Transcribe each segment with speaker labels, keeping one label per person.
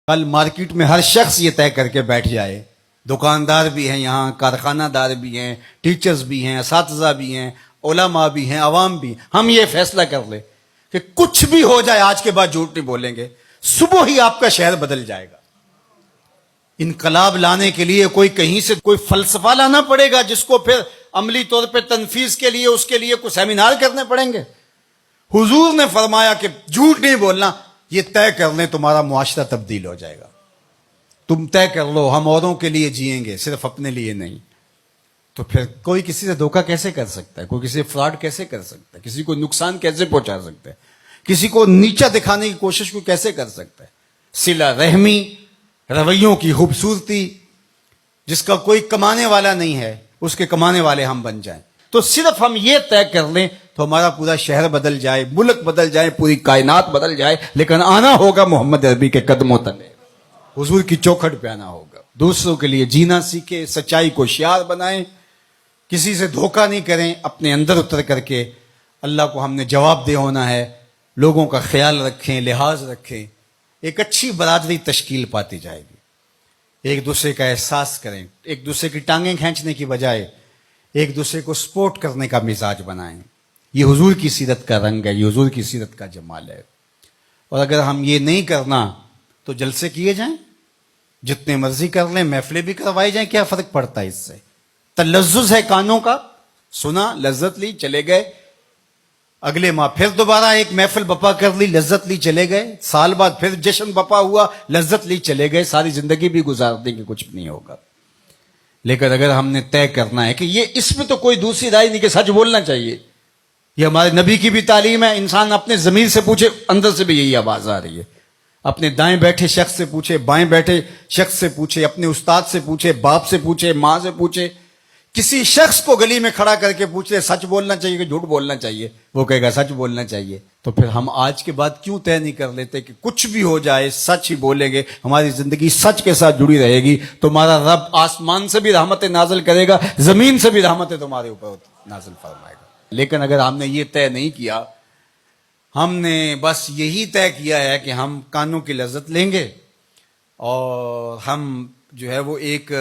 Speaker 1: کل مارکیٹ میں ہر شخص یہ طے کر کے بیٹھ جائے، دکاندار بھی ہیں یہاں، کارخانہ دار بھی ہیں، ٹیچرز بھی ہیں، اساتذہ بھی ہیں، علماء بھی ہیں، عوام بھی ہیں، ہم یہ فیصلہ کر لیں کہ کچھ بھی ہو جائے آج کے بعد جھوٹ نہیں بولیں گے، صبح ہی آپ کا شہر بدل جائے گا۔ انقلاب لانے کے لیے کوئی کہیں سے کوئی فلسفہ لانا پڑے گا جس کو پھر عملی طور پہ تنفیذ کے لیے اس کے لیے کوئی سیمینار کرنے پڑیں گے۔ حضور نے فرمایا کہ جھوٹ نہیں بولنا، یہ طے کر لیں تمہارا معاشرہ تبدیل ہو جائے گا۔ تم طے کر لو ہم اوروں کے لیے جئیں گے، صرف اپنے لیے نہیں۔ تو پھر کوئی کسی سے دھوکہ کیسے کر سکتا ہے؟ کوئی کسی سے فراڈ کیسے کر سکتا ہے؟ کسی کو نقصان کیسے پہنچا سکتا ہے؟ کسی کو نیچا دکھانے کی کوشش کو کیسے کر سکتا ہے؟ صلہ رحمی، رویوں کی خوبصورتی، جس کا کوئی کمانے والا نہیں ہے اس کے کمانے والے ہم بن جائیں۔ تو صرف ہم یہ طے کر لیں تو ہمارا پورا شہر بدل جائے، ملک بدل جائے، پوری کائنات بدل جائے، لیکن آنا ہوگا محمد عربی کے قدموں تلے، حضور کی چوکھٹ پہ آنا ہوگا۔ دوسروں کے لیے جینا سیکھیں، سچائی کو شعار بنائیں، کسی سے دھوکہ نہیں کریں، اپنے اندر اتر کر کے اللہ کو ہم نے جواب دہ ہونا ہے، لوگوں کا خیال رکھیں، لحاظ رکھیں، ایک اچھی برادری تشکیل پاتی جائے گی۔ ایک دوسرے کا احساس کریں، ایک دوسرے کی ٹانگیں کھینچنے کی بجائے ایک دوسرے کو سپورٹ کرنے کا مزاج بنائیں۔ یہ حضور کی سیرت کا رنگ ہے، یہ حضور کی سیرت کا جمال ہے۔ اور اگر ہم یہ نہیں کرنا تو جلسے کیے جائیں، جتنے مرضی کر لیں، محفلیں بھی کروائی جائیں، کیا فرق پڑتا ہے اس سے؟ تلذذ ہے کانوں کا، سنا، لذت لی، چلے گئے، اگلے ماہ پھر دوبارہ ایک محفل بپا کر لی، لذت لی، چلے گئے، سال بعد پھر جشن بپا ہوا، لذت لی، چلے گئے، ساری زندگی بھی گزار دیں گے، کچھ بھی نہیں ہوگا۔ لیکن اگر ہم نے طے کرنا ہے کہ یہ اس میں تو کوئی دوسری رائے نہیں کہ سچ بولنا چاہیے، یہ ہمارے نبی کی بھی تعلیم ہے، انسان اپنے ضمیر سے پوچھے، اندر سے بھی یہی آواز آ رہی ہے، اپنے دائیں بیٹھے شخص سے پوچھے، بائیں بیٹھے شخص سے پوچھے، اپنے استاد سے پوچھے، باپ سے پوچھے، ماں سے پوچھے، کسی شخص کو گلی میں کھڑا کر کے پوچھ لے سچ بولنا چاہیے کہ جھوٹ بولنا چاہیے، وہ کہے گا سچ بولنا چاہیے۔ تو پھر ہم آج کے بعد کیوں طے نہیں کر لیتے کہ کچھ بھی ہو جائے سچ ہی بولیں گے، ہماری زندگی سچ کے ساتھ جڑی رہے گی، تمہارا رب آسمان سے بھی رحمتیں نازل کرے گا، زمین سے بھی رحمتیں تمہارے اوپر نازل فرمائے گا۔ لیکن اگر ہم نے یہ طے نہیں کیا، ہم نے بس یہی طے کیا ہے کہ ہم کانوں کی لذت لیں گے اور ہم جو ہے وہ ایک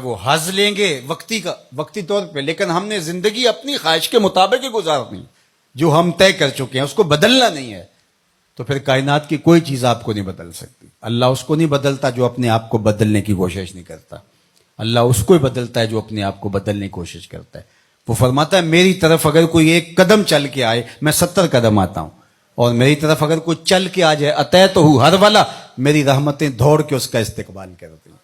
Speaker 1: وہ حظ لیں گے وقتی طور پہ، لیکن ہم نے زندگی اپنی خواہش کے مطابق ہی گزارنی، جو ہم طے کر چکے ہیں اس کو بدلنا نہیں ہے، تو پھر کائنات کی کوئی چیز آپ کو نہیں بدل سکتی۔ اللہ اس کو نہیں بدلتا جو اپنے آپ کو بدلنے کی کوشش نہیں کرتا، اللہ اس کو ہی بدلتا ہے جو اپنے آپ کو بدلنے کی کوشش کرتا ہے۔ وہ فرماتا ہے میری طرف اگر کوئی ایک قدم چل کے آئے میں 70 قدم آتا ہوں، اور میری طرف اگر کوئی چل کے آ جائے اتیت ہو ہر والا، میری رحمتیں دوڑ کے اس کا استقبال کرتی ہیں۔